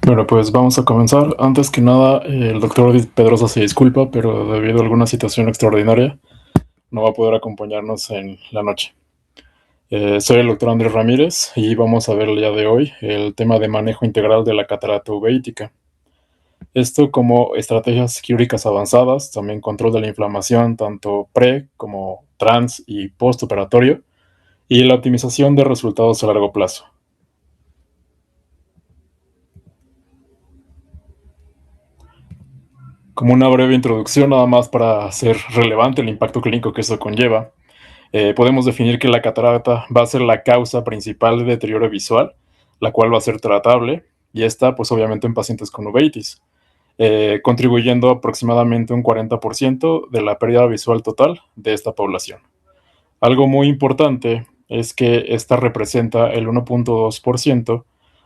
Bueno, pues vamos a comenzar. Antes que nada, el doctor Pedrosa se disculpa, pero debido a alguna situación extraordinaria, no va a poder acompañarnos en la noche. Soy el doctor Andrés Ramírez y vamos a ver el día de hoy el tema de manejo integral de la catarata uveítica. Esto como estrategias quirúrgicas avanzadas, también control de la inflamación, tanto pre como trans y postoperatorio, y la optimización de resultados a largo plazo. Como una breve introducción, nada más para hacer relevante el impacto clínico que eso conlleva, podemos definir que la catarata va a ser la causa principal de deterioro visual, la cual va a ser tratable, y esta, pues obviamente en pacientes con uveitis, contribuyendo aproximadamente un 40% de la pérdida visual total de esta población. Algo muy importante es que esta representa el 1.2%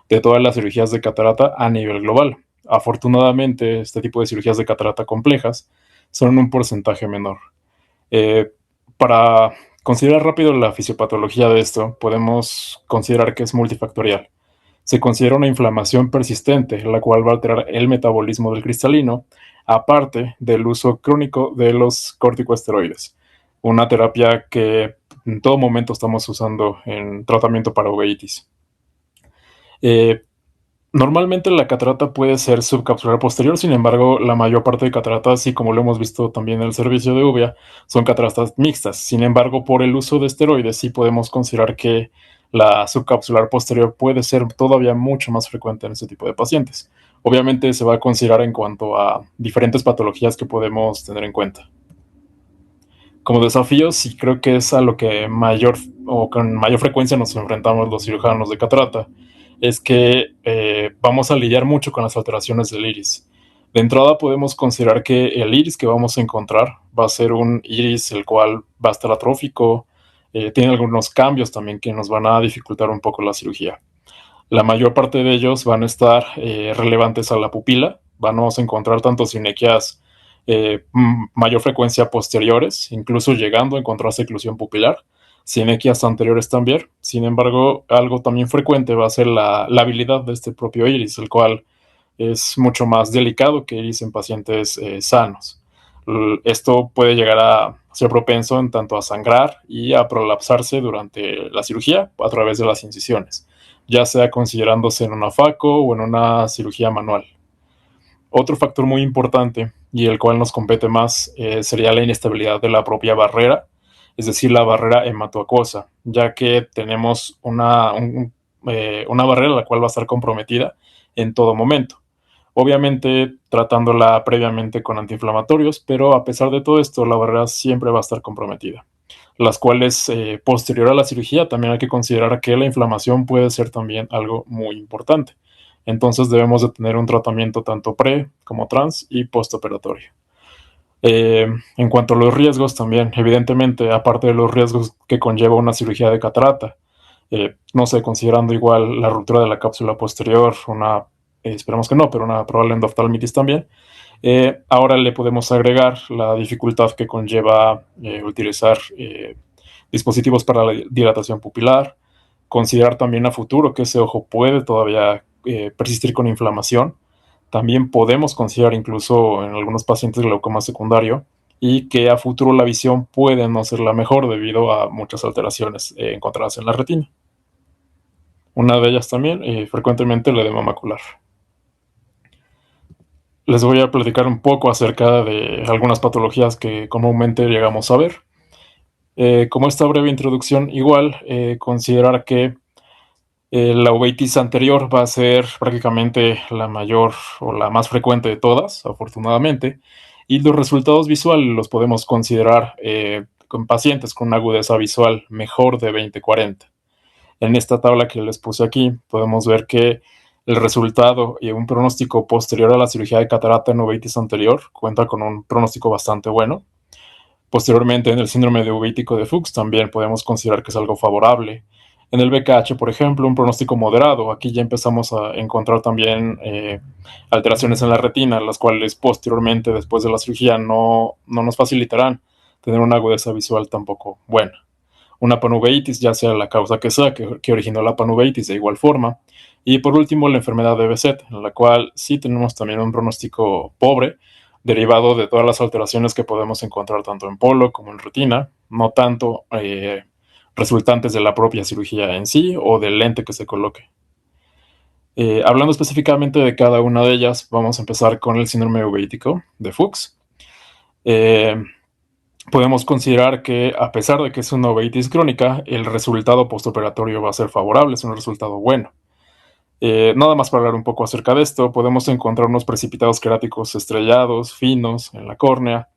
de todas las cirugías de catarata a nivel global. Afortunadamente, este tipo de cirugías de catarata complejas son un porcentaje menor. Eh, para considerar rápido la fisiopatología de esto, podemos considerar que es multifactorial. Se considera una inflamación persistente, la cual va a alterar el metabolismo del cristalino, aparte del uso crónico de los corticosteroides, una terapia que en todo momento estamos usando en tratamiento para uveitis. Eh, Normalmente la catarata puede ser subcapsular posterior, sin embargo, la mayor parte de cataratas, y como lo hemos visto también en el servicio de uvea, son cataratas mixtas. Sin embargo, por el uso de esteroides, sí podemos considerar que la subcapsular posterior puede ser todavía mucho más frecuente en este tipo de pacientes. Obviamente se va a considerar en cuanto a diferentes patologías que podemos tener en cuenta. Como desafíos, sí creo que es a lo que mayor o con mayor frecuencia nos enfrentamos los cirujanos de catarata, es que vamos a lidiar mucho con las alteraciones del iris. De entrada podemos considerar que el iris que vamos a encontrar va a ser un iris el cual va a estar atrófico, tiene algunos cambios también que nos van a dificultar un poco la cirugía. La mayor parte de ellos van a estar relevantes a la pupila, vamos a encontrar tanto sinequias mayor frecuencia posteriores, incluso llegando a encontrarse oclusión pupilar, sinequias anteriores también. Sin embargo, algo también frecuente va a ser la habilidad de este propio iris, el cual es mucho más delicado que iris en pacientes sanos. Esto puede llegar a ser propenso en tanto a sangrar y a prolapsarse durante la cirugía a través de las incisiones, ya sea considerándose en una FACO o en una cirugía manual. Otro factor muy importante y el cual nos compete más sería la inestabilidad de la propia barrera, es decir, la barrera hematoacuosa, ya que tenemos una barrera la cual va a estar comprometida en todo momento. Obviamente tratándola previamente con antiinflamatorios, pero a pesar de todo esto, la barrera siempre va a estar comprometida. Las cuales, posterior a la cirugía, también hay que considerar que la inflamación puede ser también algo muy importante. Entonces debemos de tener un tratamiento tanto pre como trans y postoperatorio. En cuanto a los riesgos también, evidentemente, aparte de los riesgos que conlleva una cirugía de catarata, no sé, considerando igual la ruptura de la cápsula posterior, esperemos que no, pero una probable endoftalmitis también, ahora le podemos agregar la dificultad que conlleva utilizar dispositivos para la dilatación pupilar, considerar también a futuro que ese ojo puede todavía persistir con inflamación. También podemos considerar incluso en algunos pacientes glaucoma secundario y que a futuro la visión puede no ser la mejor debido a muchas alteraciones encontradas en la retina. Una de ellas también, frecuentemente, el edema macular. Les voy a platicar un poco acerca de algunas patologías que comúnmente llegamos a ver. Como esta breve introducción, igual considerar que la uveitis anterior va a ser prácticamente la mayor o la más frecuente de todas, afortunadamente, y los resultados visuales los podemos considerar con pacientes con una agudeza visual mejor de 20/40. En esta tabla que les puse aquí, podemos ver que el resultado y un pronóstico posterior a la cirugía de catarata en uveitis anterior cuenta con un pronóstico bastante bueno. Posteriormente, en el síndrome de uveítico de Fuchs también podemos considerar que es algo favorable. En el BKH, por ejemplo, un pronóstico moderado. Aquí ya empezamos a encontrar también alteraciones en la retina, las cuales posteriormente, después de la cirugía, no nos facilitarán tener una agudeza visual tampoco buena. Una panuveitis, ya sea la causa que sea que originó la panuveitis de igual forma, Y por último, la enfermedad de Behçet, en la cual sí tenemos también un pronóstico pobre, derivado de todas las alteraciones que podemos encontrar tanto en polo como en retina, no tanto resultantes de la propia cirugía en sí o del lente que se coloque. Hablando específicamente de cada una de ellas, vamos a empezar con el síndrome uveítico de Fuchs. Podemos considerar que, a pesar de que es una uveitis crónica, el resultado postoperatorio va a ser favorable, es un resultado bueno. Nada más para hablar un poco acerca de esto, podemos encontrar unos precipitados queráticos estrellados, finos, en la córnea.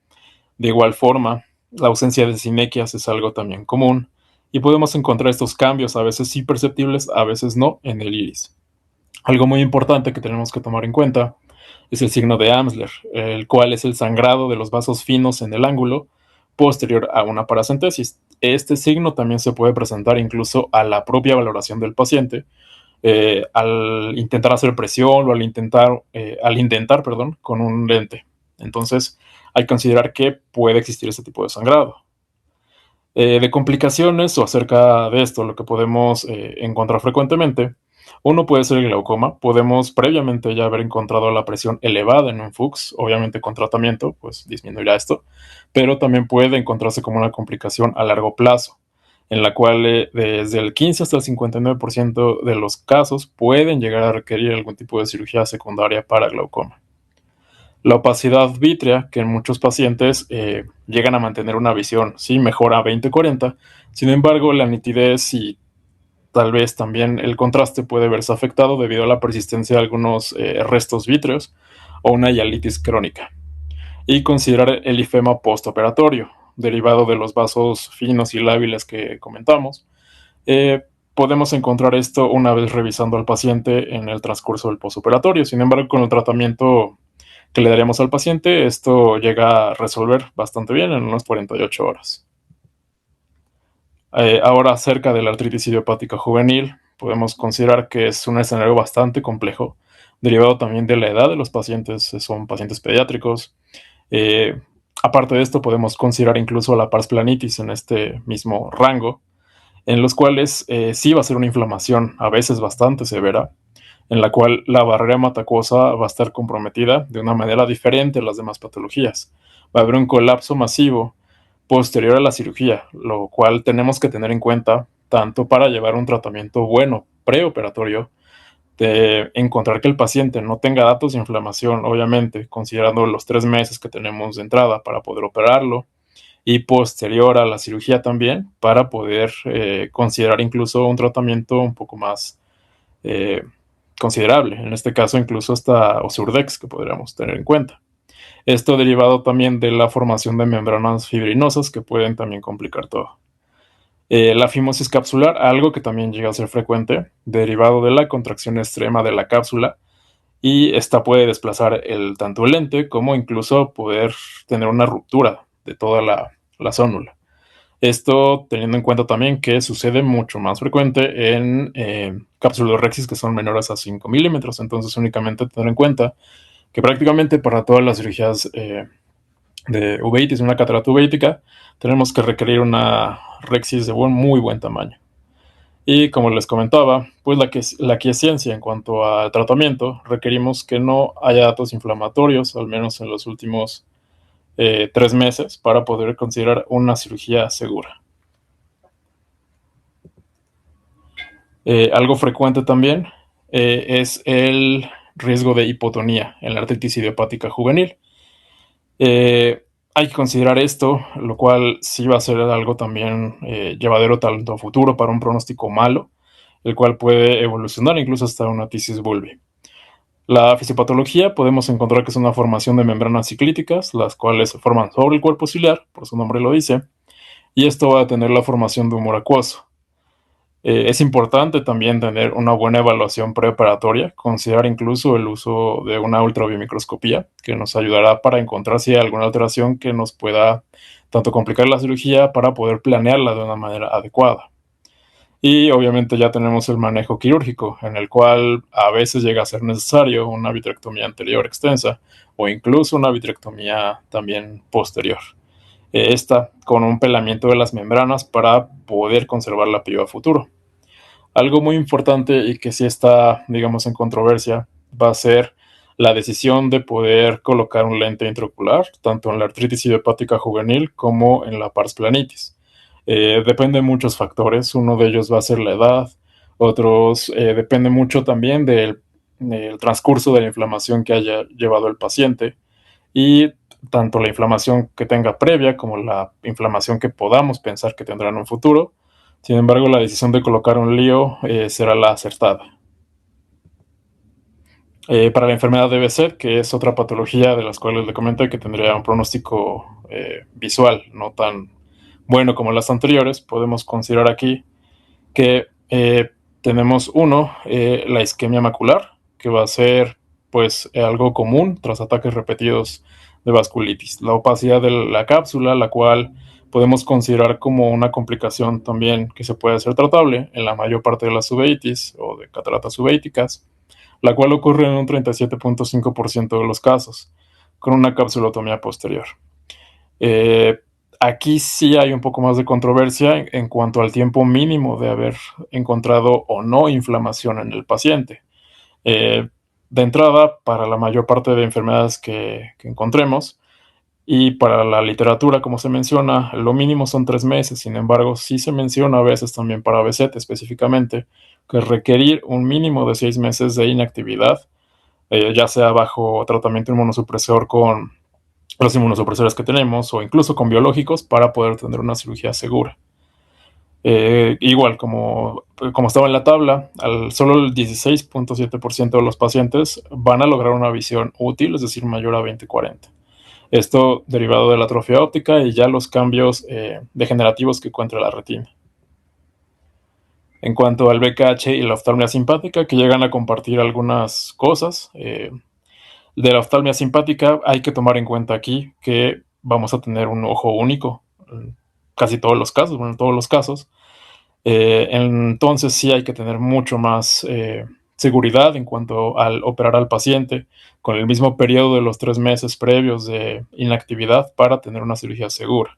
De igual forma, la ausencia de sinequias es algo también común, y podemos encontrar estos cambios, a veces sí perceptibles, a veces no, en el iris. Algo muy importante que tenemos que tomar en cuenta es el signo de Amsler, el cual es el sangrado de los vasos finos en el ángulo posterior a una paracentesis. Este signo también se puede presentar incluso a la propia valoración del paciente, al intentar hacer presión o al intentar, perdón, con un lente. Entonces, hay que considerar que puede existir ese tipo de sangrado. De complicaciones o acerca de esto, lo que podemos encontrar frecuentemente, uno puede ser el glaucoma. Podemos previamente ya haber encontrado la presión elevada en un Fuchs, obviamente con tratamiento, pues disminuirá esto, pero también puede encontrarse como una complicación a largo plazo, en la cual desde el 15 hasta el 59% de los casos pueden llegar a requerir algún tipo de cirugía secundaria para glaucoma. La opacidad vítrea, que en muchos pacientes llegan a mantener una visión, sí, mejora a 20-40, sin embargo, la nitidez y tal vez también el contraste puede verse afectado debido a la persistencia de algunos restos vítreos o una hialitis crónica. Y considerar el ifema postoperatorio, derivado de los vasos finos y lábiles que comentamos. Podemos encontrar esto una vez revisando al paciente en el transcurso del postoperatorio. Sin embargo, con el tratamiento que le daríamos al paciente, esto llega a resolver bastante bien en unas 48 horas. Ahora, acerca de la artritis idiopática juvenil, podemos considerar que es un escenario bastante complejo, derivado también de la edad de los pacientes, son pacientes pediátricos. Eh, Aparte de esto, podemos considerar incluso la pars planitis en este mismo rango, en los cuales sí va a ser una inflamación, a veces bastante severa, en la cual la barrera hematoacuosa va a estar comprometida de una manera diferente a las demás patologías. Va a haber un colapso masivo posterior a la cirugía, lo cual tenemos que tener en cuenta tanto para llevar un tratamiento bueno preoperatorio, de encontrar que el paciente no tenga datos de inflamación, obviamente, considerando los 3 meses que tenemos de entrada para poder operarlo, y posterior a la cirugía también, para poder considerar incluso un tratamiento un poco más eh, considerable, en este caso incluso hasta Osurdex que podríamos tener en cuenta. Esto derivado también de la formación de membranas fibrinosas que pueden también complicar todo. La fimosis capsular, algo que también llega a ser frecuente, derivado de la contracción extrema de la cápsula, y esta puede desplazar tanto el lente como incluso poder tener una ruptura de toda la zónula. Esto teniendo en cuenta también que sucede mucho más frecuente en capsulorhexis que son menores a 5 milímetros, entonces únicamente tener en cuenta que prácticamente para todas las cirugías de uveitis, una catarata uveítica, tenemos que requerir una rexis de muy buen tamaño. Y como les comentaba, pues la quiescencia en cuanto a tratamiento, requerimos que no haya datos inflamatorios, al menos en los últimos 3 meses, para poder considerar una cirugía segura. Algo frecuente también es el riesgo de hipotonía en la artritis idiopática juvenil. Hay que considerar esto, lo cual sí va a ser algo también llevadero tanto a futuro para un pronóstico malo, el cual puede evolucionar incluso hasta una tisis bulbi. La fisiopatología podemos encontrar que es una formación de membranas ciclíticas, las cuales se forman sobre el cuerpo ciliar, por su nombre lo dice, y esto va a tener la formación de humor acuoso. Es importante también tener una buena evaluación preoperatoria, considerar incluso el uso de una ultrabiomicroscopía que nos ayudará para encontrar si hay alguna alteración que nos pueda tanto complicar la cirugía para poder planearla de una manera adecuada. Y obviamente ya tenemos el manejo quirúrgico, en el cual a veces llega a ser necesario una vitrectomía anterior extensa o incluso una vitrectomía también posterior. Esta con un pelamiento de las membranas para poder conservar la piel a futuro. Algo muy importante y que sí está, digamos, en controversia va a ser la decisión de poder colocar un lente intraocular, tanto en la artritis idiopática juvenil como en la pars planitis. Depende de muchos factores, uno de ellos va a ser la edad, otros depende mucho también del transcurso de la inflamación que haya llevado el paciente y tanto la inflamación que tenga previa como la inflamación que podamos pensar que tendrá en un futuro. Sin embargo, la decisión de colocar un lío será la acertada. Para la enfermedad de BSET, que es otra patología de las cuales le comenté que tendría un pronóstico visual no tan bueno como las anteriores, podemos considerar aquí que tenemos la isquemia macular, que va a ser pues algo común tras ataques repetidos de vasculitis. La opacidad de la cápsula, la cual podemos considerar como una complicación también que se puede hacer tratable en la mayor parte de las uveitis o de cataratas uveíticas, la cual ocurre en un 37.5% de los casos, con una capsulotomía posterior. Aquí sí hay un poco más de controversia en cuanto al tiempo mínimo de haber encontrado o no inflamación en el paciente. De entrada, para la mayor parte de enfermedades que encontremos y para la literatura, como se menciona, lo mínimo son 3 meses. Sin embargo, sí se menciona a veces también para BSET específicamente que requerir un mínimo de 6 meses de inactividad, ya sea bajo tratamiento inmunosupresor con los inmunosupresores que tenemos o incluso con biológicos para poder tener una cirugía segura. Igual, como estaba en la tabla, solo el 16.7% de los pacientes van a lograr una visión útil, es decir, mayor a 20/40. Esto derivado de la atrofia óptica y ya los cambios degenerativos que encuentra la retina. En cuanto al BKH y la oftalmia simpática, que llegan a compartir algunas cosas, de la oftalmia simpática hay que tomar en cuenta aquí que vamos a tener un ojo único en casi todos los casos, bueno, en todos los casos. Entonces sí hay que tener mucho más seguridad en cuanto al operar al paciente con el mismo periodo de los 3 meses previos de inactividad para tener una cirugía segura.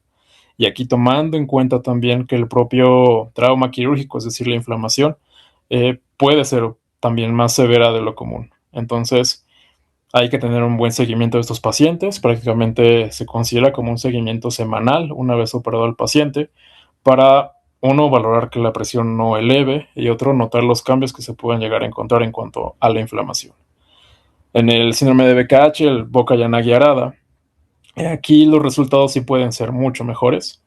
Y aquí tomando en cuenta también que el propio trauma quirúrgico, es decir, la inflamación, puede ser también más severa de lo común. Entonces, hay que tener un buen seguimiento de estos pacientes. Prácticamente se considera como un seguimiento semanal una vez operado el paciente para, uno, valorar que la presión no eleve y otro, notar los cambios que se pueden llegar a encontrar en cuanto a la inflamación. En el síndrome de BKH, el Boca-Yanagi-Arada, aquí los resultados sí pueden ser mucho mejores.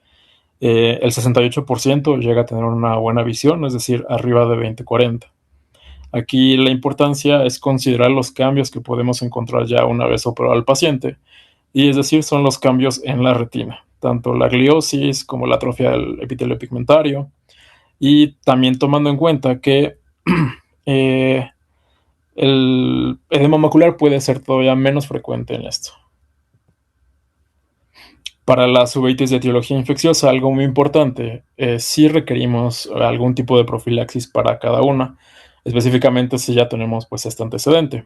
El 68% llega a tener una buena visión, es decir, arriba de 20/40. Aquí la importancia es considerar los cambios que podemos encontrar ya una vez operado al paciente, y es decir, son los cambios en la retina, tanto la gliosis como la atrofia del epitelio pigmentario, y también tomando en cuenta que eh, el edema macular puede ser todavía menos frecuente en esto. Para las uveitis de etiología infecciosa, algo muy importante, si requerimos algún tipo de profilaxis para cada una, específicamente si ya tenemos pues este antecedente.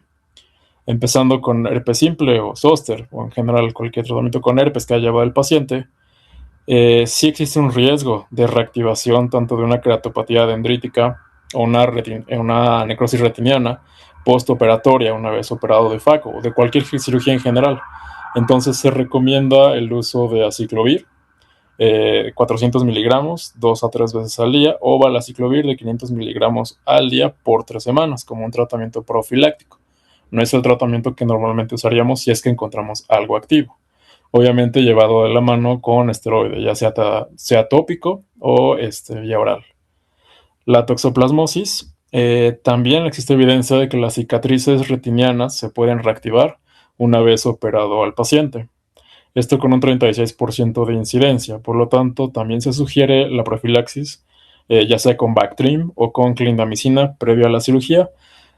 Empezando con herpes simple o zóster, o en general cualquier tratamiento con herpes que haya llevado el paciente, sí existe un riesgo de reactivación tanto de una queratopatía dendrítica o una necrosis retiniana postoperatoria una vez operado de FACO o de cualquier cirugía en general. Entonces se recomienda el uso de aciclovir, 400 miligramos 2 a 3 veces al día, o valaciclovir de 500 miligramos al día por 3 semanas como un tratamiento profiláctico. No es el tratamiento que normalmente usaríamos si es que encontramos algo activo. Obviamente llevado de la mano con esteroide, ya sea tópico o vía oral. La toxoplasmosis, también existe evidencia de que las cicatrices retinianas se pueden reactivar una vez operado al paciente. Esto con un 36% de incidencia. Por lo tanto, también se sugiere la profilaxis, ya sea con Bactrim o con clindamicina previo a la cirugía.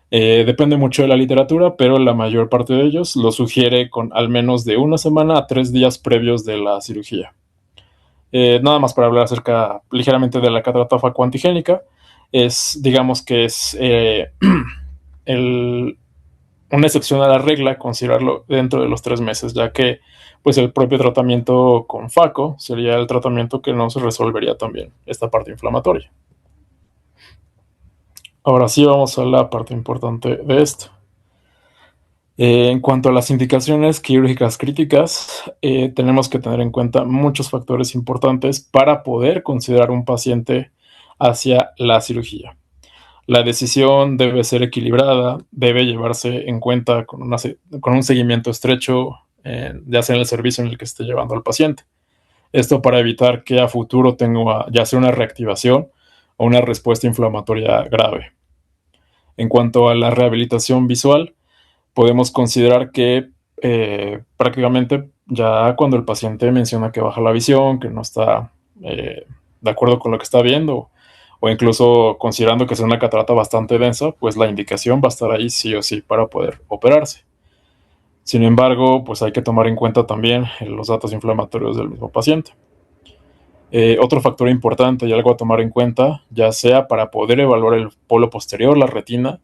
Depende mucho de la literatura, pero la mayor parte de ellos lo sugiere con al menos de 1 semana a 3 días previos de la cirugía. Nada más para hablar acerca ligeramente de la catarata facoantigénica, digamos que es una excepción a la regla considerarlo dentro de los 3 meses, ya que pues el propio tratamiento con FACO sería el tratamiento que nos resolvería también esta parte inflamatoria. Ahora sí vamos a la parte importante de esto. En cuanto a las indicaciones quirúrgicas críticas, tenemos que tener en cuenta muchos factores importantes para poder considerar un paciente hacia la cirugía. La decisión debe ser equilibrada, debe llevarse en cuenta con un seguimiento estrecho, ya sea en el servicio en el que esté llevando al paciente. Esto para evitar que a futuro tenga ya sea una reactivación o una respuesta inflamatoria grave. En cuanto a la rehabilitación visual, podemos considerar que prácticamente ya cuando el paciente menciona que baja la visión, que no está de acuerdo con lo que está viendo, o incluso considerando que es una catarata bastante densa, pues la indicación va a estar ahí sí o sí para poder operarse. Sin embargo, pues hay que tomar en cuenta también los datos inflamatorios del mismo paciente. Otro factor importante y algo a tomar en cuenta, ya sea para poder evaluar el polo posterior, la retina,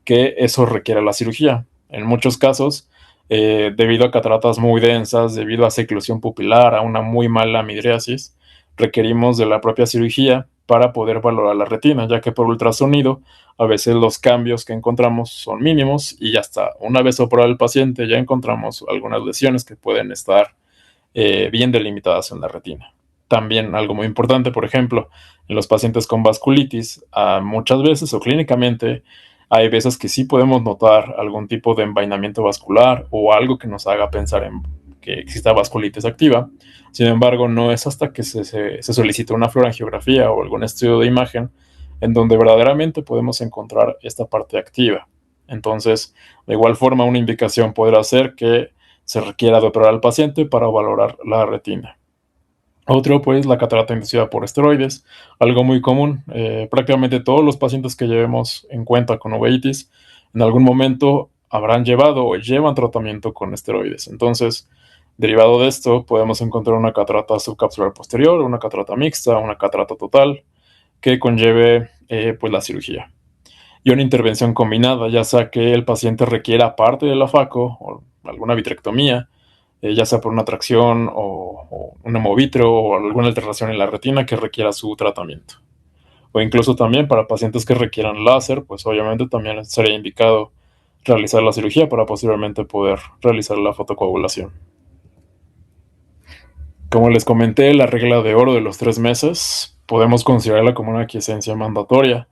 que eso requiere la cirugía. En muchos casos, debido a cataratas muy densas, debido a seclusión pupilar, a una muy mala midriasis, requerimos de la propia cirugía para poder valorar la retina, ya que por ultrasonido a veces los cambios que encontramos son mínimos y ya está. Una vez operado el paciente ya encontramos algunas lesiones que pueden estar bien delimitadas en la retina. También algo muy importante, por ejemplo, en los pacientes con vasculitis, muchas veces o clínicamente hay veces que sí podemos notar algún tipo de envainamiento vascular o algo que nos haga pensar en que exista vasculitis activa. Sin embargo, no es hasta que se solicita una fluorangiografía o algún estudio de imagen en donde verdaderamente podemos encontrar esta parte activa. Entonces, de igual forma, una indicación podrá ser que se requiera de operar al paciente para valorar la retina. Otro, pues, la catarata inducida por esteroides, algo muy común. Prácticamente todos los pacientes que llevemos en cuenta con uveitis, en algún momento habrán llevado o llevan tratamiento con esteroides. Entonces, derivado de esto, podemos encontrar una catarata subcapsular posterior, una catarata mixta, una catarata total, que conlleve pues la cirugía. Y una intervención combinada, ya sea que el paciente requiera, aparte de la FACO o alguna vitrectomía, ya sea por una tracción o un hemovitro o alguna alteración en la retina que requiera su tratamiento. O incluso también para pacientes que requieran láser, pues obviamente también sería indicado realizar la cirugía para posteriormente poder realizar la fotocoagulación. Como les comenté, la regla de oro de los 3 meses podemos considerarla como una quiesencia mandatoria,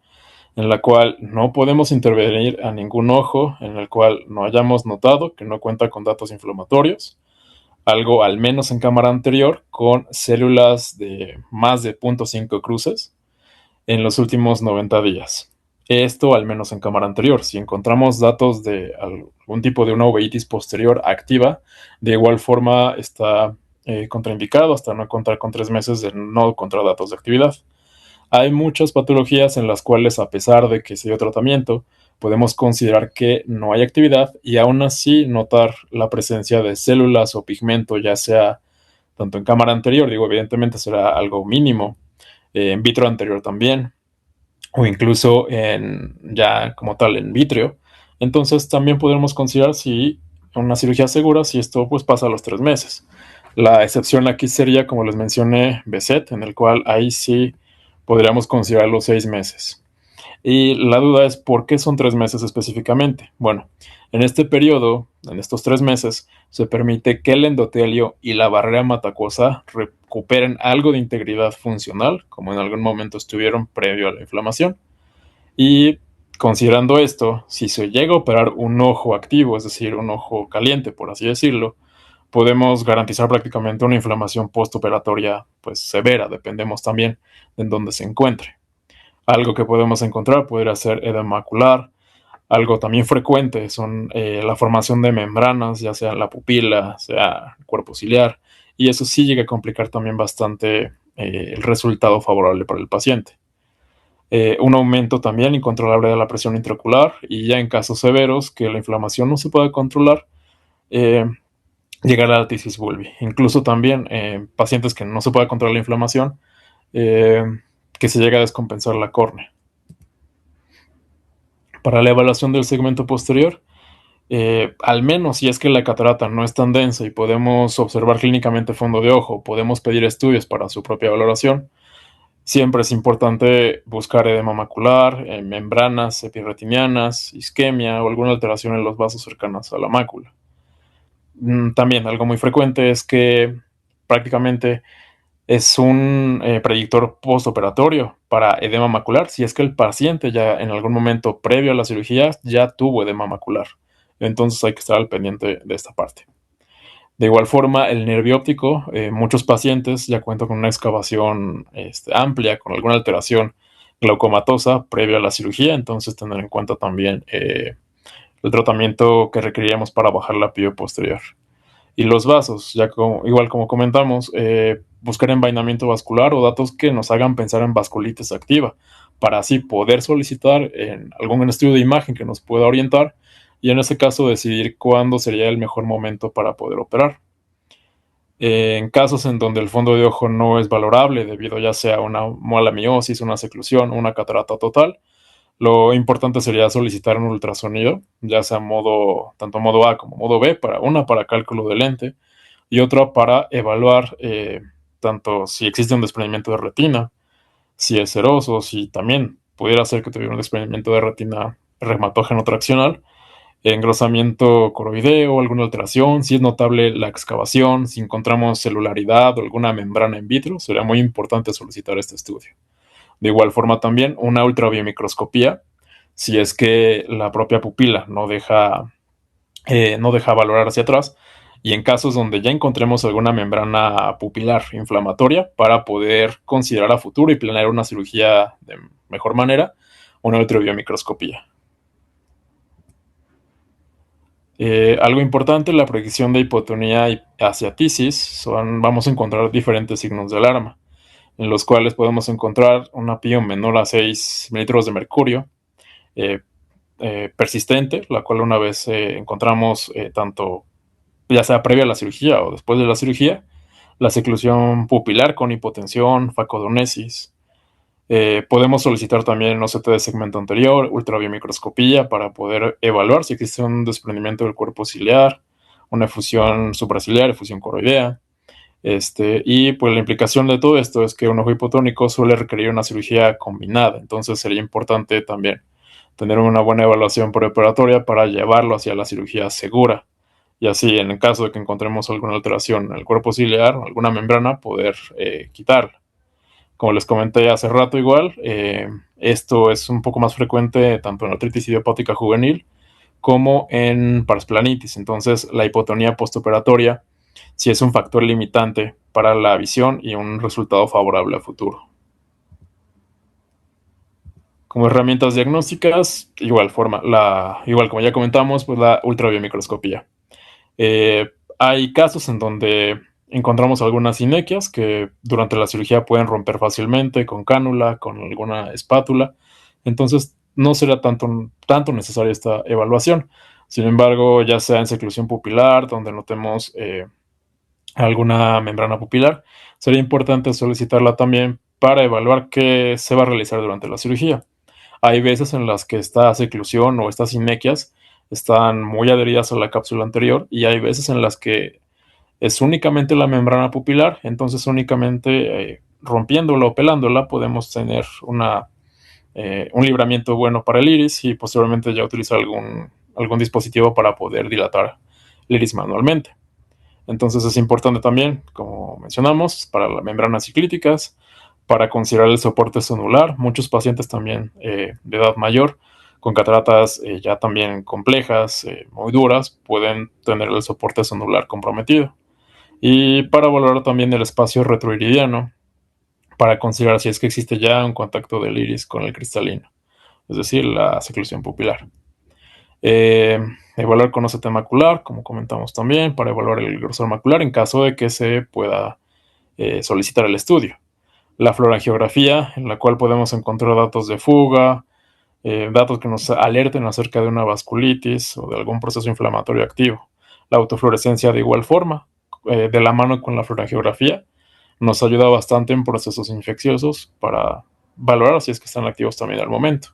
en la cual no podemos intervenir a ningún ojo en el cual no hayamos notado que no cuenta con datos inflamatorios, algo al menos en cámara anterior con células de más de 0.5 cruces en los últimos 90 días. Esto al menos en cámara anterior. Si encontramos datos de algún tipo de una uveitis posterior activa, de igual forma está contraindicado hasta no contar con 3 meses de no encontrar datos de actividad. Hay muchas patologías en las cuales, a pesar de que se dio tratamiento, podemos considerar que no hay actividad y aún así notar la presencia de células o pigmento, ya sea tanto en cámara anterior, digo, evidentemente será algo mínimo, en vitro anterior también, o incluso ya como tal en vitrio. Entonces también podemos considerar si una cirugía segura, si esto pues pasa a los 3 meses. La excepción aquí sería, como les mencioné, BESET, en el cual ahí sí podríamos considerar los 6 meses. Y la duda es por qué son 3 meses específicamente. Bueno, en este periodo, en estos 3 meses, se permite que el endotelio y la barrera hematoacuosa recuperen algo de integridad funcional, como en algún momento estuvieron previo a la inflamación. Y considerando esto, si se llega a operar un ojo activo, es decir, un ojo caliente, por así decirlo, podemos garantizar prácticamente una inflamación postoperatoria pues severa, dependemos también de en dónde se encuentre. Algo que podemos encontrar podría ser edema macular. Algo también frecuente son la formación de membranas, ya sea en la pupila, sea el cuerpo ciliar, y eso sí llega a complicar también bastante el resultado favorable para el paciente. Un aumento también incontrolable de la presión intraocular y ya en casos severos que la inflamación no se puede controlar, eh, llegar a la tisis bulbi. Incluso también pacientes que no se puede controlar la inflamación, eh, que se llega a descompensar la córnea. Para la evaluación del segmento posterior, al menos si es que la catarata no es tan densa y podemos observar clínicamente fondo de ojo, podemos pedir estudios para su propia valoración, Siempre es importante buscar edema macular, membranas epirretinianas, isquemia o alguna alteración en los vasos cercanos a la mácula. También algo muy frecuente es que prácticamente es un predictor postoperatorio para edema macular si es que el paciente ya en algún momento previo a la cirugía ya tuvo edema macular. Entonces hay que estar al pendiente de esta parte. De igual forma, el nervio óptico, muchos pacientes ya cuentan con una excavación amplia, con alguna alteración glaucomatosa previa a la cirugía, entonces tener en cuenta también el tratamiento que requeríamos para bajar la pío posterior. Y los vasos, igual como comentamos, buscar envainamiento vascular o datos que nos hagan pensar en vasculitis activa, para así poder solicitar en algún estudio de imagen que nos pueda orientar y en ese caso decidir cuándo sería el mejor momento para poder operar. En casos en donde el fondo de ojo no es valorable debido ya sea a una molamiosis, una seclusión o una catarata total, lo importante sería solicitar un ultrasonido, ya sea tanto modo A como modo B, una para cálculo de lente y otra para evaluar tanto si existe un desprendimiento de retina, si es seroso, si también pudiera ser que tuviera un desprendimiento de retina reumatógeno traccional, engrosamiento coroideo, alguna alteración, si es notable la excavación, si encontramos celularidad o alguna membrana in vitro, sería muy importante solicitar este estudio. De igual forma también una ultrabiomicroscopía, si es que la propia pupila no deja valorar hacia atrás, y en casos donde ya encontremos alguna membrana pupilar inflamatoria para poder considerar a futuro y planear una cirugía de mejor manera, una ultrabiomicroscopía. Algo importante, la predicción de hipotonía y asiatisis, vamos a encontrar diferentes signos de alarma, en los cuales podemos encontrar una PIO menor a 6 mililitros de mercurio, eh, persistente, la cual una vez encontramos tanto ya sea previa a la cirugía o después de la cirugía, la seclusión pupilar con hipotensión, facodonesis. Podemos solicitar también OCT de segmento anterior, ultrabiomicroscopía para poder evaluar si existe un desprendimiento del cuerpo ciliar, una efusión supraciliar, efusión coroidea. Y pues la implicación de todo esto es que un ojo hipotónico suele requerir una cirugía combinada, entonces sería importante también tener una buena evaluación preoperatoria para llevarlo hacia la cirugía segura y así en el caso de que encontremos alguna alteración en el cuerpo ciliar o alguna membrana poder quitarla. Como les comenté hace rato igual, esto es un poco más frecuente tanto en artritis idiopática juvenil como en parsplanitis. Entonces, la hipotonía postoperatoria sí es un factor limitante para la visión y un resultado favorable a futuro. Como herramientas diagnósticas, igual como ya comentamos, pues la ultrabiomicroscopía. Hay casos en donde encontramos algunas inequias que durante la cirugía pueden romper fácilmente con cánula, con alguna espátula. Entonces, no será tanto necesaria esta evaluación. Sin embargo, ya sea en seclusión pupilar, donde notemos alguna membrana pupilar, sería importante solicitarla también para evaluar qué se va a realizar durante la cirugía. Hay veces en las que esta seclusión o estas inequias están muy adheridas a la cápsula anterior y hay veces en las que es únicamente la membrana pupilar, entonces únicamente rompiéndola o pelándola podemos tener un libramiento bueno para el iris y posteriormente ya utilizar algún dispositivo para poder dilatar el iris manualmente. Entonces es importante también, como mencionamos, para las membranas ciclíticas, para considerar el soporte sonular. Muchos pacientes también de edad mayor, con cataratas ya también complejas, muy duras, pueden tener el soporte sonular comprometido. Y para valorar también el espacio retroiridiano, para considerar si es que existe ya un contacto del iris con el cristalino, es decir, la seclusión pupilar. Eh, Evaluar con OCT macular, como comentamos también, para evaluar el grosor macular en caso de que se pueda solicitar el estudio. La fluorangiografía, en la cual podemos encontrar datos de fuga, datos que nos alerten acerca de una vasculitis o de algún proceso inflamatorio activo. La autofluorescencia de igual forma, de la mano con la fluorangiografía, nos ayuda bastante en procesos infecciosos para valorar si es que están activos también al momento.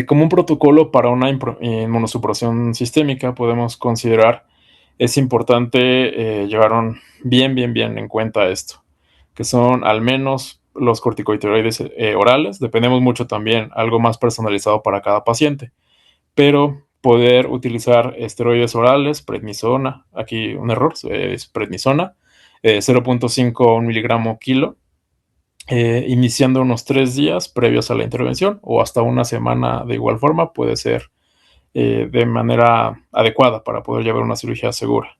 Como un protocolo para una inmunosupresión sistémica, podemos considerar es importante llevar bien en cuenta esto, que son al menos los corticosteroides orales. Dependemos mucho también, algo más personalizado para cada paciente, pero poder utilizar esteroides orales, prednisona, aquí un error, es prednisona, 0.5 a 1 miligramo kilo, iniciando unos 3 días previos a la intervención o hasta una semana de igual forma puede ser de manera adecuada para poder llevar una cirugía segura.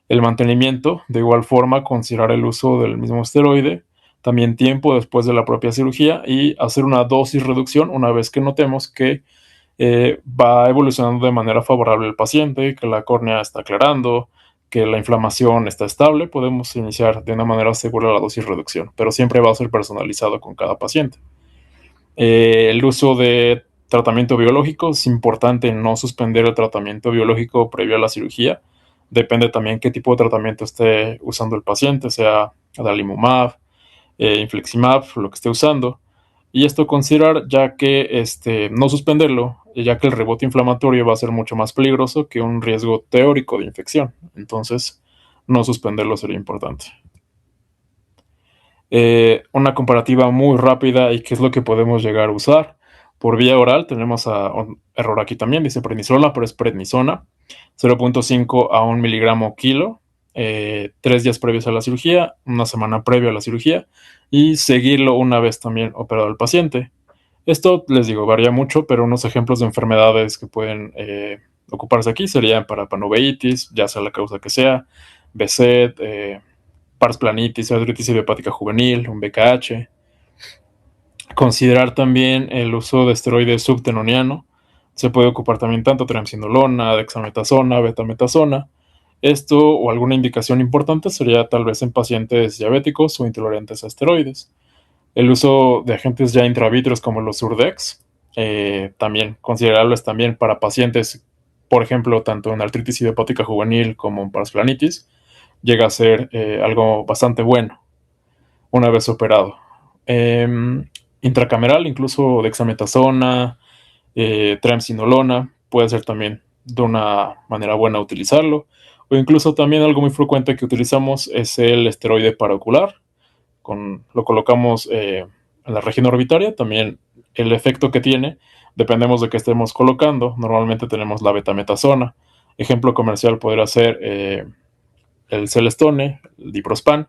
El mantenimiento, de igual forma, considerar el uso del mismo esteroide, también tiempo después de la propia cirugía y hacer una dosis reducción una vez que notemos que va evolucionando de manera favorable el paciente, que la córnea está aclarando, que la inflamación está estable. Podemos iniciar de una manera segura la dosis reducción, pero siempre va a ser personalizado con cada paciente. El uso de tratamiento biológico, es importante no suspender el tratamiento biológico previo a la cirugía. Depende también qué tipo de tratamiento esté usando el paciente, sea adalimumab, infliximab, lo que esté usando. Y esto considerar ya que no suspenderlo, ya que el rebote inflamatorio va a ser mucho más peligroso que un riesgo teórico de infección. Entonces, no suspenderlo sería importante. Una comparativa muy rápida y qué es lo que podemos llegar a usar. Por vía oral tenemos un error aquí también, dice prednisola, pero es prednisona, 0.5 a 1 miligramo kilo, 3 días previos a la cirugía, una semana previa a la cirugía y seguirlo una vez también operado el paciente. Esto, les digo, varía mucho, pero unos ejemplos de enfermedades que pueden ocuparse aquí serían para panoveitis, ya sea la causa que sea, BSED, pars planitis, artritis idiopática juvenil, un BKH. Considerar también el uso de esteroides subtenoniano. Se puede ocupar también tanto triamcinolona, dexametasona, betametasona. Esto o alguna indicación importante sería tal vez en pacientes diabéticos o intolerantes a esteroides. El uso de agentes ya intravítreos como los Urdex, también considerables también para pacientes, por ejemplo, tanto en artritis idiopática juvenil como en pars planitis, llega a ser algo bastante bueno una vez operado. Eh, Intracameral, incluso dexametasona, triamcinolona, puede ser también de una manera buena utilizarlo. O incluso también algo muy frecuente que utilizamos es el esteroide paraocular. Lo colocamos en la región orbitaria. También el efecto que tiene, dependemos de qué estemos colocando. Normalmente tenemos la betametasona. Ejemplo comercial podría ser el Celestone, el Diprospan.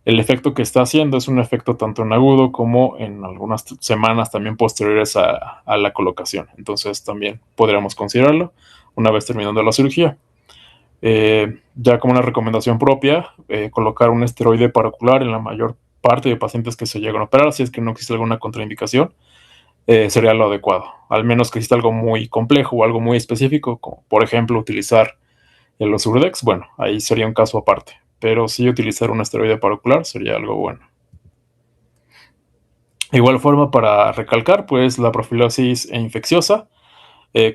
El efecto que está haciendo es un efecto tanto en agudo como en algunas semanas también posteriores a la colocación. Entonces también podríamos considerarlo una vez terminando la cirugía. Ya como una recomendación propia, colocar un esteroide paraocular en la mayor parte de pacientes que se llegan a operar, si es que no existe alguna contraindicación, sería lo adecuado. Al menos que exista algo muy complejo o algo muy específico, como por ejemplo utilizar los Urdex, bueno, ahí sería un caso aparte. Pero sí utilizar un esteroide paraocular sería algo bueno. De igual forma, para recalcar, pues la profilaxis infecciosa,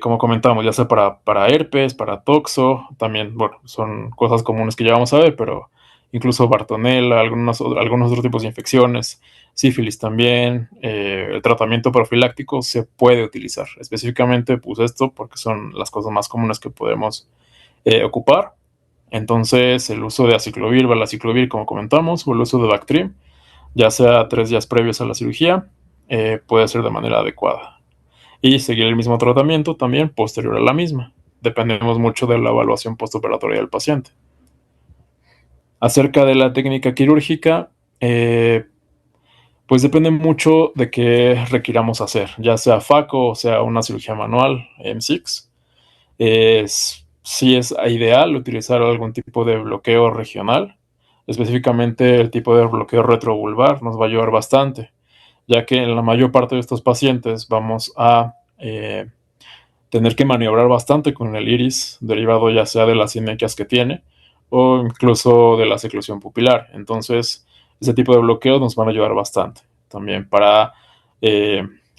como comentamos, ya sea para herpes, para toxo, también, bueno, son cosas comunes que ya vamos a ver, pero incluso Bartonella, algunos otros tipos de infecciones, sífilis también, el tratamiento profiláctico se puede utilizar. Específicamente puse esto porque son las cosas más comunes que podemos ocupar. Entonces, el uso de aciclovir, valaciclovir, como comentamos, o el uso de Bactrim, ya sea 3 días previos a la cirugía, puede ser de manera adecuada. Y seguir el mismo tratamiento también posterior a la misma. Dependemos mucho de la evaluación postoperatoria del paciente. Acerca de la técnica quirúrgica, pues depende mucho de qué requiramos hacer, ya sea FACO o sea una cirugía manual, M6. Sí es ideal utilizar algún tipo de bloqueo regional. Específicamente el tipo de bloqueo retrovulvar nos va a ayudar bastante, ya que en la mayor parte de estos pacientes vamos a tener que maniobrar bastante con el iris, derivado ya sea de las sinequias que tiene o incluso de la seclusión pupilar. Entonces, ese tipo de bloqueos nos van a ayudar bastante también para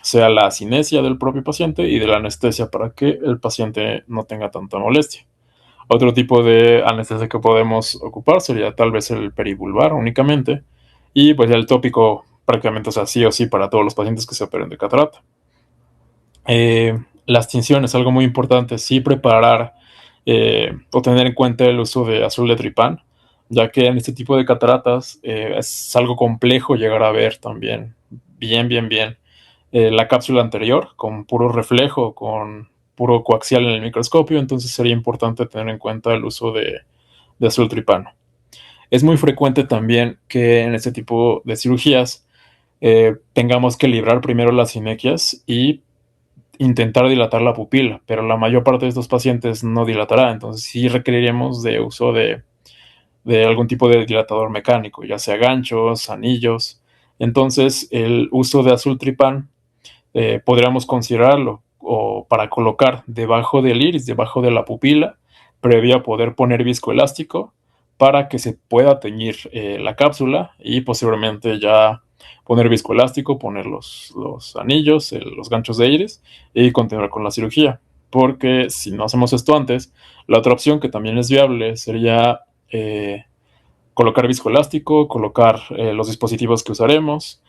sea la cinesia del propio paciente y de la anestesia para que el paciente no tenga tanta molestia. Otro tipo de anestesia que podemos ocupar sería tal vez el perivulvar únicamente y pues el tópico prácticamente, o sea, sí o sí para todos los pacientes que se operen de catarata. La extinción es algo muy importante, sí preparar o tener en cuenta el uso de azul de tripán, ya que en este tipo de cataratas es algo complejo llegar a ver también bien la cápsula anterior con puro reflejo, con puro coaxial en el microscopio, entonces sería importante tener en cuenta el uso de azul tripano. Es muy frecuente también que en este tipo de cirugías tengamos que librar primero las sinequias y intentar dilatar la pupila, pero la mayor parte de estos pacientes no dilatará, entonces sí requeriremos de uso de algún tipo de dilatador mecánico, ya sea ganchos, anillos. Entonces el uso de azul tripán podríamos considerarlo o para colocar debajo del iris, debajo de la pupila, previo a poder poner viscoelástico para que se pueda teñir la cápsula y posteriormente ya poner viscoelástico, poner los anillos, los ganchos de iris y continuar con la cirugía. Porque si no hacemos esto antes, la otra opción que también es viable sería colocar viscoelástico, colocar los dispositivos que usaremos,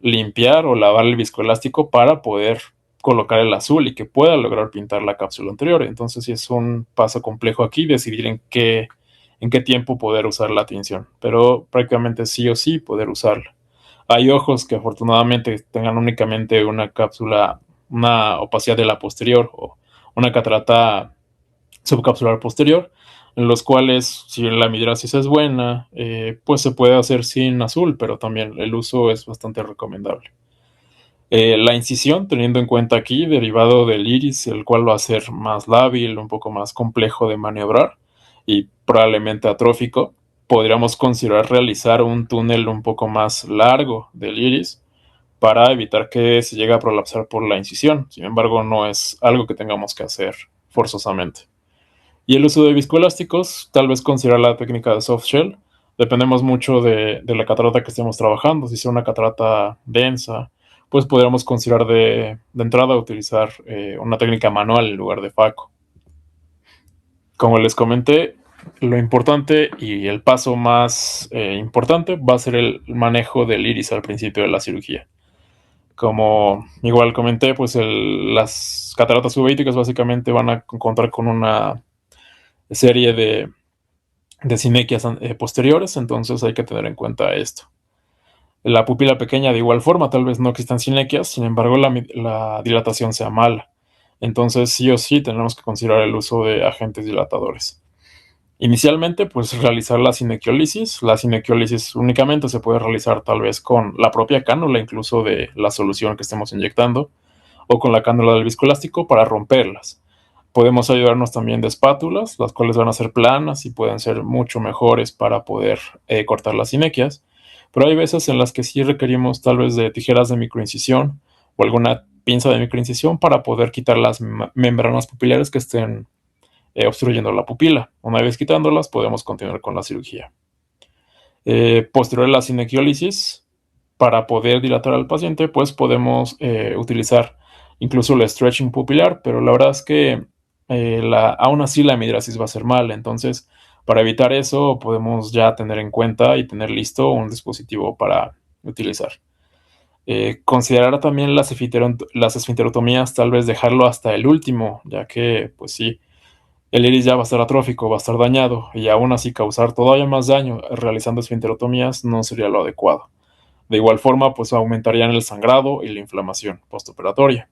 limpiar o lavar el viscoelástico para poder colocar el azul y que pueda lograr pintar la cápsula anterior. Entonces sí es un paso complejo aquí decidir en qué tiempo poder usar la tinción, pero prácticamente sí o sí poder usarla. Hay ojos que afortunadamente tengan únicamente una cápsula, una opacidad de la posterior o una catarata subcapsular posterior, en los cuales, si la midrasis es buena, pues se puede hacer sin azul, pero también el uso es bastante recomendable. La incisión, teniendo en cuenta aquí, derivado del iris, el cual va a ser más lábil, un poco más complejo de maniobrar y probablemente atrófico, podríamos considerar realizar un túnel un poco más largo del iris para evitar que se llegue a prolapsar por la incisión. Sin embargo, no es algo que tengamos que hacer forzosamente. Y el uso de viscoelásticos, tal vez considerar la técnica de soft shell. Dependemos mucho de la catarata que estemos trabajando. Si es una catarata densa, pues podríamos considerar de entrada utilizar una técnica manual en lugar de Phaco. Como les comenté, lo importante y el paso más importante va a ser el manejo del iris al principio de la cirugía. Como igual comenté, pues las cataratas subéticas básicamente van a contar con una serie de sinequias posteriores, entonces hay que tener en cuenta esto. La pupila pequeña de igual forma, tal vez no existan sinequias, sin embargo la dilatación sea mala. Entonces sí o sí tenemos que considerar el uso de agentes dilatadores. Inicialmente, pues realizar la cinequiólisis. La cinequiólisis únicamente se puede realizar tal vez con la propia cánula, incluso de la solución que estemos inyectando, o con la cánula del viscoelástico para romperlas. Podemos ayudarnos también de espátulas, las cuales van a ser planas y pueden ser mucho mejores para poder cortar las sinequias. Pero hay veces en las que sí requerimos tal vez de tijeras de microincisión o alguna pinza de microincisión para poder quitar las membranas pupilares que estén obstruyendo la pupila. Una vez quitándolas, podemos continuar con la cirugía. Posterior a la cinequiólisis, para poder dilatar al paciente, pues podemos utilizar incluso el stretching pupilar, pero la verdad es que aún así la midrasis va a ser mala. Entonces, para evitar eso, podemos ya tener en cuenta y tener listo un dispositivo para utilizar. Considerar también las esfinterotomías, tal vez dejarlo hasta el último, ya que, pues sí, el iris ya va a estar atrófico, va a estar dañado, y aún así causar todavía más daño realizando esfinterotomías no sería lo adecuado. De igual forma, pues aumentarían el sangrado y la inflamación postoperatoria.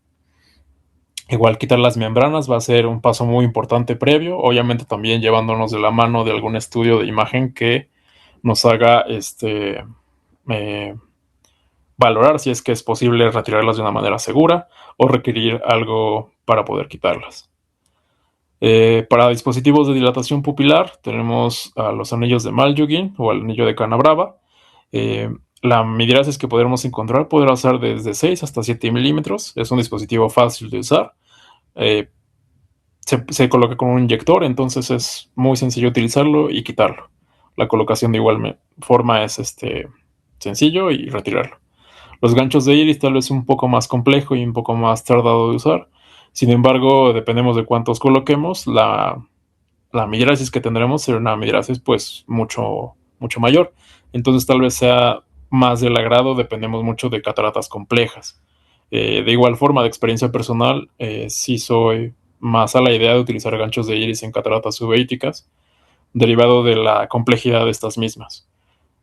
Igual quitar las membranas va a ser un paso muy importante previo, obviamente también llevándonos de la mano de algún estudio de imagen que nos haga eh, valorar si es que es posible retirarlas de una manera segura o requerir algo para poder quitarlas. Para dispositivos de dilatación pupilar tenemos a los anillos de Maljugin o el anillo de Canabrava. La midrasis que podremos encontrar podrá ser desde 6 hasta 7 milímetros. Es un dispositivo fácil de usar. Se coloca con un inyector, entonces es muy sencillo utilizarlo y quitarlo. La colocación de igual forma es sencillo y retirarlo. Los ganchos de iris tal vez un poco más complejo y un poco más tardado de usar. Sin embargo, dependemos de cuántos coloquemos, la midrasis que tendremos será una midrasis pues mucho mayor. Entonces tal vez sea más del agrado, dependemos mucho de cataratas complejas. De igual forma, de experiencia personal, sí soy más a la idea de utilizar ganchos de iris en cataratas subéticas, derivado de la complejidad de estas mismas.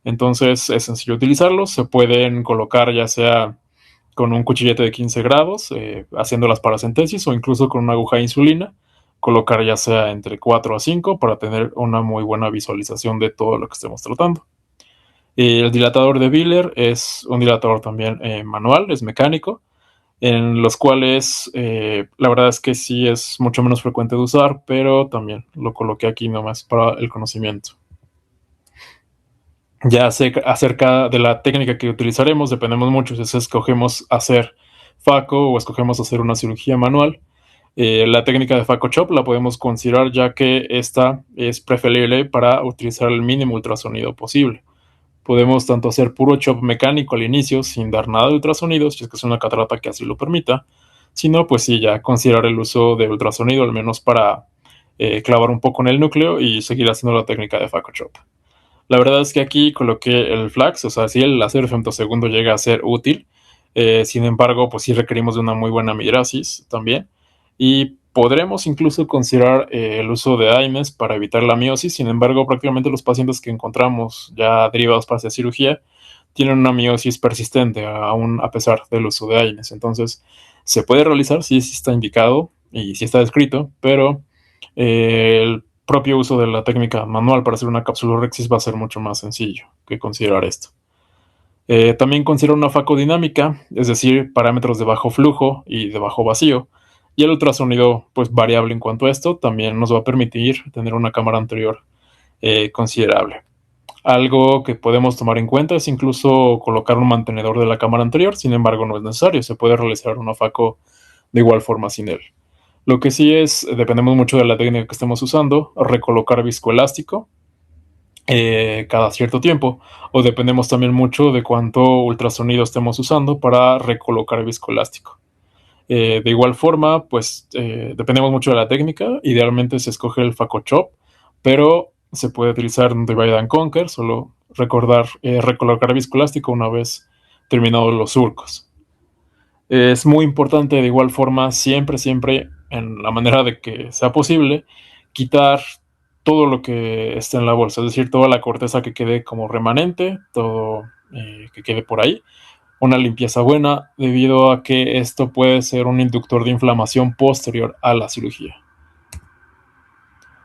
Entonces es sencillo utilizarlos, se pueden colocar ya sea con un cuchillete de 15 grados, haciendo las paracentesis, o incluso con una aguja de insulina, colocar ya sea entre 4 a 5 para tener una muy buena visualización de todo lo que estemos tratando. El dilatador de Wheeler es un dilatador también manual, es mecánico, en los cuales la verdad es que sí es mucho menos frecuente de usar, pero también lo coloqué aquí nomás para el conocimiento. Ya acerca de la técnica que utilizaremos, dependemos mucho si escogemos hacer FACO o escogemos hacer una cirugía manual. La técnica de FACO Chop la podemos considerar ya que esta es preferible para utilizar el mínimo ultrasonido posible. Podemos tanto hacer puro chop mecánico al inicio sin dar nada de ultrasonido, si es que es una catarata que así lo permita. Si no, pues sí, ya considerar el uso de ultrasonido, al menos para clavar un poco en el núcleo y seguir haciendo la técnica de FACO Chop. La verdad es que aquí coloqué el flax, o sea, sí el láser femtosegundo llega a ser útil, sin embargo, pues sí requerimos de una muy buena midrasis también, y podremos incluso considerar el uso de AINES para evitar la miosis. Sin embargo, prácticamente los pacientes que encontramos ya derivados para hacer cirugía tienen una miosis persistente, aún a pesar del uso de AINES. Entonces, se puede realizar, sí, sí está indicado y sí está descrito, pero el propio uso de la técnica manual para hacer una capsulorhexis va a ser mucho más sencillo que considerar esto. También considera una facodinámica, es decir, parámetros de bajo flujo y de bajo vacío, y el ultrasonido pues variable en cuanto a esto también nos va a permitir tener una cámara anterior considerable. Algo que podemos tomar en cuenta es incluso colocar un mantenedor de la cámara anterior, sin embargo no es necesario, se puede realizar una faco de igual forma sin él. Lo que sí es, dependemos mucho de la técnica que estemos usando, recolocar viscoelástico cada cierto tiempo, o dependemos también mucho de cuánto ultrasonido estemos usando para recolocar viscoelástico. De igual forma, pues dependemos mucho de la técnica, idealmente se escoge el Faco Chop, pero se puede utilizar un Divide and Conquer, solo recolocar viscoelástico una vez terminados los surcos. Es muy importante de igual forma siempre en la manera de que sea posible quitar todo lo que esté en la bolsa, es decir, toda la corteza que quede como remanente, todo que quede por ahí, una limpieza buena, debido a que esto puede ser un inductor de inflamación posterior a la cirugía.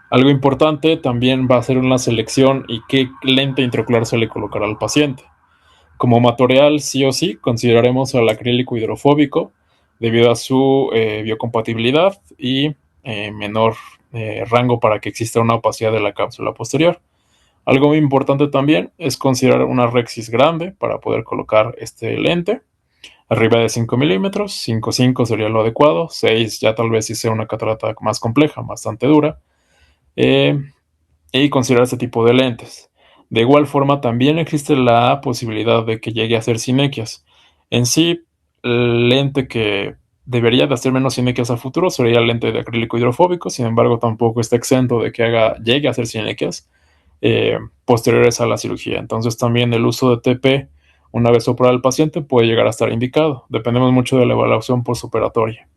Algo importante también va a ser una selección y qué lente intraocular se le colocará al paciente. Como material, sí o sí, consideraremos al acrílico hidrofóbico debido a su biocompatibilidad y menor rango para que exista una opacidad de la cápsula posterior. Algo muy importante también es considerar una rexis grande para poder colocar este lente. Arriba de 5 milímetros, 5.5 sería lo adecuado, 6 ya tal vez si sea una catarata más compleja, bastante dura. Y considerar este tipo de lentes. De igual forma, también existe la posibilidad de que llegue a hacer sinequias. En sí, el lente que debería de hacer menos sinequias a futuro sería el lente de acrílico hidrofóbico, sin embargo, tampoco está exento de que llegue a hacer sinequias posteriores a la cirugía. Entonces, también el uso de TP una vez operado el paciente puede llegar a estar indicado. Dependemos mucho de la evaluación postoperatoria.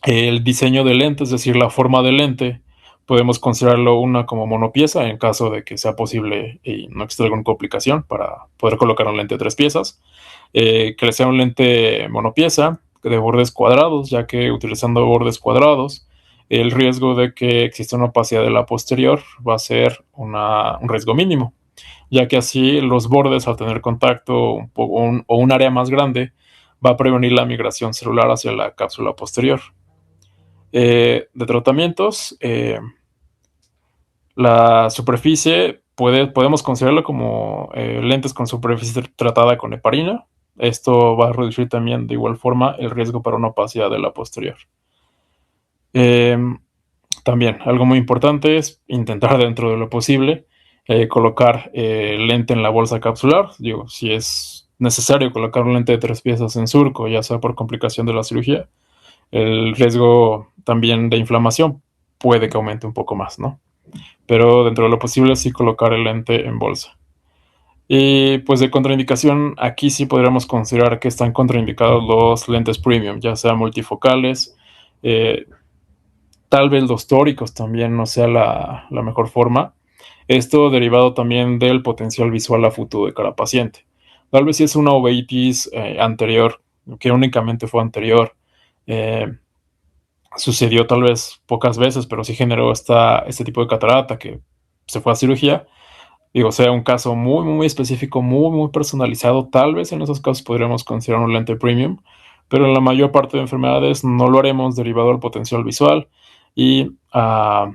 El diseño de lente, es decir, la forma del lente, podemos considerarlo una como monopieza en caso de que sea posible y no exista alguna complicación para poder colocar un lente de 3 piezas. Que sea un lente monopieza de bordes cuadrados, ya que utilizando bordes cuadrados, el riesgo de que exista una opacidad de la posterior va a ser un riesgo mínimo, ya que así los bordes, al tener contacto o un área más grande, va a prevenir la migración celular hacia la cápsula posterior. De tratamientos, la superficie podemos considerarlo como lentes con superficie tratada con heparina. Esto va a reducir también de igual forma el riesgo para una opacidad de la posterior. También algo muy importante es intentar dentro de lo posible colocar lente en la bolsa capsular. Digo, si es necesario colocar un lente de 3 piezas en surco, ya sea por complicación de la cirugía, el riesgo también de inflamación puede que aumente un poco más, ¿no? Pero dentro de lo posible sí colocar el lente en bolsa. Y pues de contraindicación, aquí sí podríamos considerar que están contraindicados los lentes premium, ya sea multifocales, Tal vez los tóricos también no sea la mejor forma. Esto derivado también del potencial visual a futuro de cada paciente. Tal vez si es una uveitis anterior, que únicamente fue anterior, eh, sucedió tal vez pocas veces, pero sí generó este tipo de catarata que se fue a cirugía. Digo, sea un caso muy, muy específico, muy, muy personalizado. Tal vez en esos casos podríamos considerar un lente premium, pero en la mayor parte de enfermedades no lo haremos derivado del potencial visual y a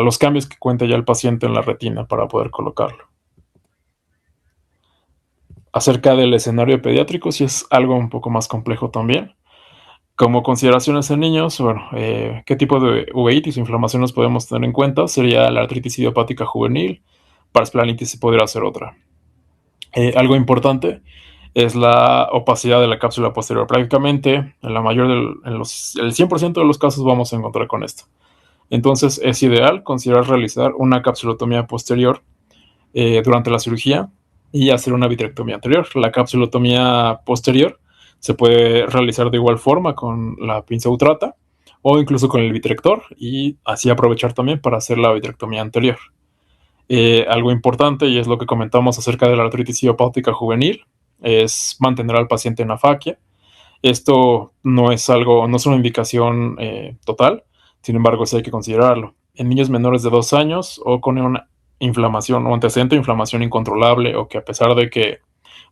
los cambios que cuenta ya el paciente en la retina para poder colocarlo. Acerca del escenario pediátrico, sí es algo un poco más complejo también. Como consideraciones en niños, bueno, ¿qué tipo de uveitis o inflamaciones podemos tener en cuenta? Sería la artritis idiopática juvenil, parasplanitis podría ser otra. Algo importante es la opacidad de la cápsula posterior. Prácticamente en el 100% de los casos vamos a encontrar con esto. Entonces es ideal considerar realizar una capsulotomía posterior durante la cirugía y hacer una vitrectomía anterior. La capsulotomía posterior se puede realizar de igual forma con la pinza utrata o incluso con el vitrector y así aprovechar también para hacer la vitrectomía anterior. Algo importante, y es lo que comentamos acerca de la artritis idiopática juvenil, es mantener al paciente en afaquia. Esto no es una indicación total, sin embargo, sí hay que considerarlo. En niños menores de 2 años o con una inflamación o antecedente de inflamación incontrolable o que a pesar de que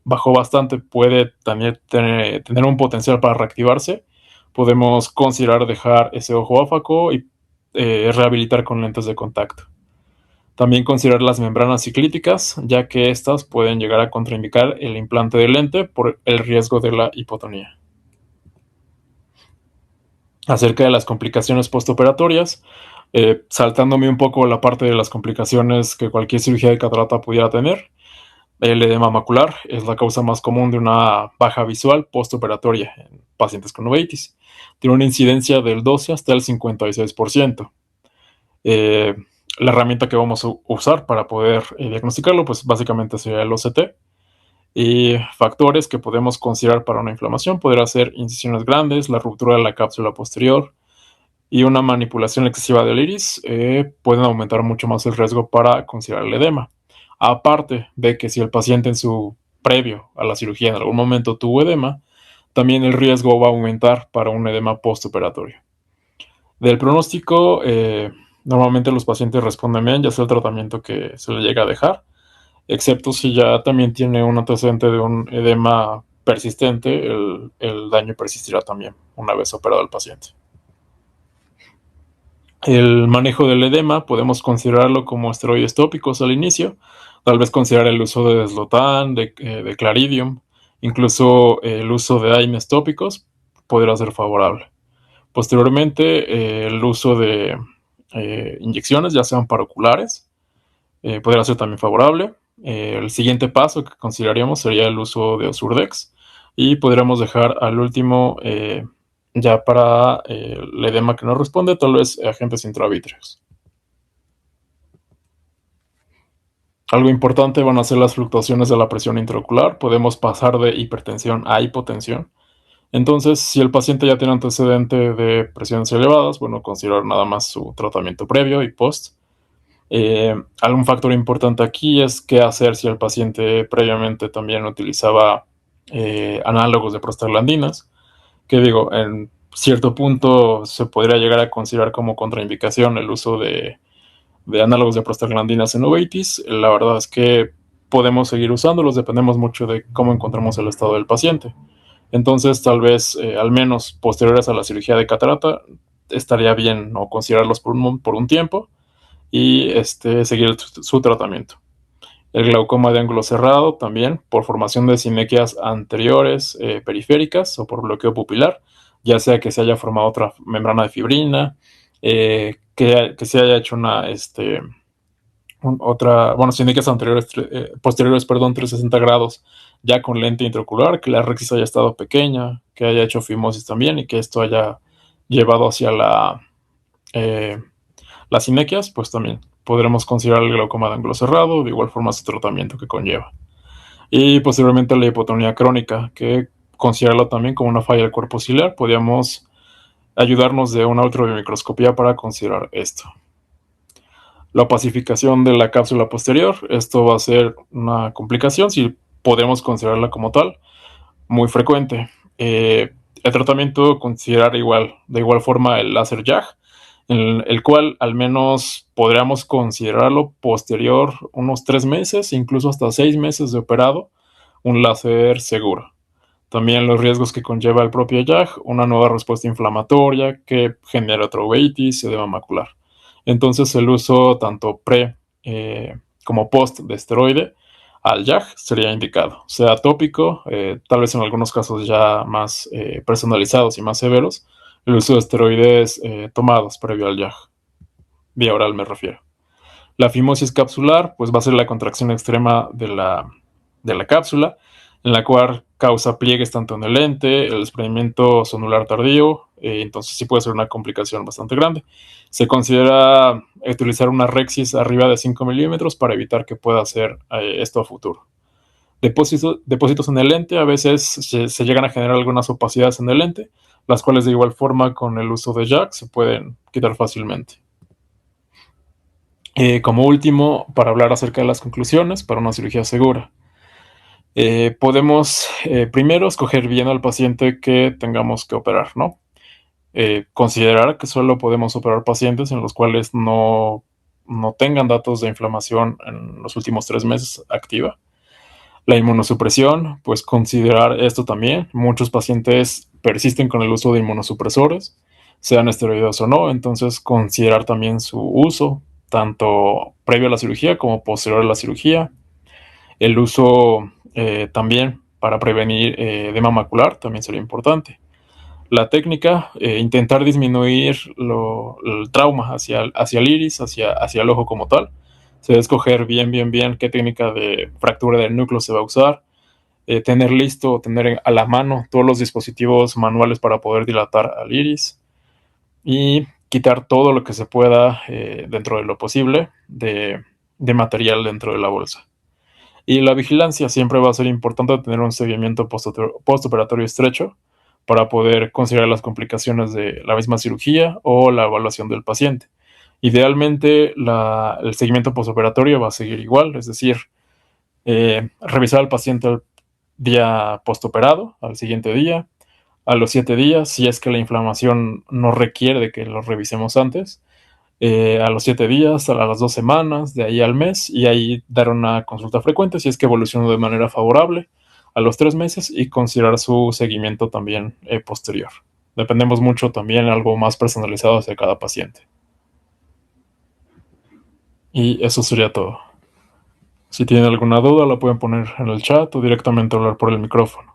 bajó bastante puede también tener un potencial para reactivarse, podemos considerar dejar ese ojo áfaco y rehabilitar con lentes de contacto. También considerar las membranas ciclíticas, ya que estas pueden llegar a contraindicar el implante de lente por el riesgo de la hipotonía. Acerca de las complicaciones postoperatorias, saltándome un poco la parte de las complicaciones que cualquier cirugía de catarata pudiera tener, el edema macular es la causa más común de una baja visual postoperatoria en pacientes con uveitis. Tiene una incidencia del 12 hasta el 56%. Eh, la herramienta que vamos a usar para poder diagnosticarlo, pues básicamente sería el OCT. Y factores que podemos considerar para una inflamación podría ser incisiones grandes, la ruptura de la cápsula posterior y una manipulación excesiva del iris pueden aumentar mucho más el riesgo para considerar el edema. Aparte de que si el paciente en su previo a la cirugía en algún momento tuvo edema, también el riesgo va a aumentar para un edema postoperatorio. Del pronóstico, normalmente los pacientes responden bien, ya sea el tratamiento que se le llega a dejar, excepto si ya también tiene un antecedente de un edema persistente, el daño persistirá también una vez operado el paciente. El manejo del edema podemos considerarlo como esteroides tópicos al inicio, tal vez considerar el uso de Deslotan, de Claridium, incluso el uso de AINES tópicos podrá ser favorable. Posteriormente, el uso de inyecciones, ya sean paroculares, podrá ser también favorable. El siguiente paso que consideraríamos sería el uso de Osurdex y podríamos dejar al último ya para el edema que no responde, tal vez agentes intravítreos. Algo importante van a ser las fluctuaciones de la presión intraocular. Podemos pasar de hipertensión a hipotensión. Entonces, si el paciente ya tiene antecedente de presiones elevadas, bueno, considerar nada más su tratamiento previo y post. Algún factor importante aquí es qué hacer si el paciente previamente también utilizaba análogos de prostaglandinas, que digo, en cierto punto se podría llegar a considerar como contraindicación el uso de análogos de prostaglandinas en uveitis. La verdad es que podemos seguir usándolos, dependemos mucho de cómo encontramos el estado del paciente. Entonces, tal vez, al menos posteriores a la cirugía de catarata, estaría bien no considerarlos por un tiempo y seguir su tratamiento. El glaucoma de ángulo cerrado también por formación de sinequias anteriores periféricas o por bloqueo pupilar, ya sea que se haya formado otra membrana de fibrina, que se haya hecho sinequias anteriores, posteriores, 360 grados, ya con lente intraocular, que la rexis haya estado pequeña, que haya hecho fimosis también y que esto haya llevado hacia las sinequias, pues también podremos considerar el glaucoma de ángulo cerrado, de igual forma su tratamiento que conlleva. Y posteriormente la hipotonía crónica, que considerarlo también como una falla del cuerpo ciliar, podríamos ayudarnos de una ultrabiomicroscopía para considerar esto. La opacificación de la cápsula posterior, esto va a ser una complicación, si podemos considerarla como tal, muy frecuente. El tratamiento considerar de igual forma el láser YAG, en el cual al menos podríamos considerarlo posterior unos 3 meses, incluso hasta 6 meses de operado, un láser seguro. También los riesgos que conlleva el propio YAG, una nueva respuesta inflamatoria que genera uveitis, edema macular. Entonces el uso tanto pre como post de esteroide al YAG sería indicado, sea tópico, tal vez en algunos casos ya más personalizados y más severos, el uso de esteroides tomados previo al YAG, vía oral me refiero. La fimosis capsular, pues va a ser la contracción extrema de la cápsula, en la cual causa pliegues tanto en el lente, el desprendimiento sonular tardío, entonces sí puede ser una complicación bastante grande. Se considera utilizar una rexis arriba de 5 milímetros para evitar que pueda hacer esto a futuro. Depósitos en el lente, a veces se llegan a generar algunas opacidades en el lente, las cuales de igual forma con el uso de JAK se pueden quitar fácilmente. Como último, para hablar acerca de las conclusiones para una cirugía segura. Podemos primero escoger bien al paciente que tengamos que operar, ¿no? Considerar que solo podemos operar pacientes en los cuales no tengan datos de inflamación en los últimos 3 meses activa. La inmunosupresión, pues considerar esto también. Muchos pacientes persisten con el uso de inmunosupresores, sean esteroides o no, entonces considerar también su uso, tanto previo a la cirugía como posterior a la cirugía. El uso también para prevenir edema macular también sería importante. La técnica, intentar disminuir el trauma hacia el iris, hacia el ojo como tal. Se debe escoger bien qué técnica de fractura del núcleo se va a usar. Tener listo, tener a la mano todos los dispositivos manuales para poder dilatar al iris. Y quitar todo lo que se pueda dentro de lo posible de material dentro de la bolsa. Y la vigilancia siempre va a ser importante tener un seguimiento postoperatorio estrecho para poder considerar las complicaciones de la misma cirugía o la evaluación del paciente. Idealmente, el seguimiento postoperatorio va a seguir igual, es decir, revisar al paciente el día postoperado, al siguiente día, a los 7 días, si es que la inflamación no requiere de que lo revisemos antes, a los 7 días, a las 2 semanas, de ahí al mes, y ahí dar una consulta frecuente si es que evolucionó de manera favorable, a los 3 meses, y considerar su seguimiento también posterior. Dependemos mucho también de algo más personalizado hacia cada paciente. Y eso sería todo. Si tienen alguna duda la pueden poner en el chat o directamente hablar por el micrófono.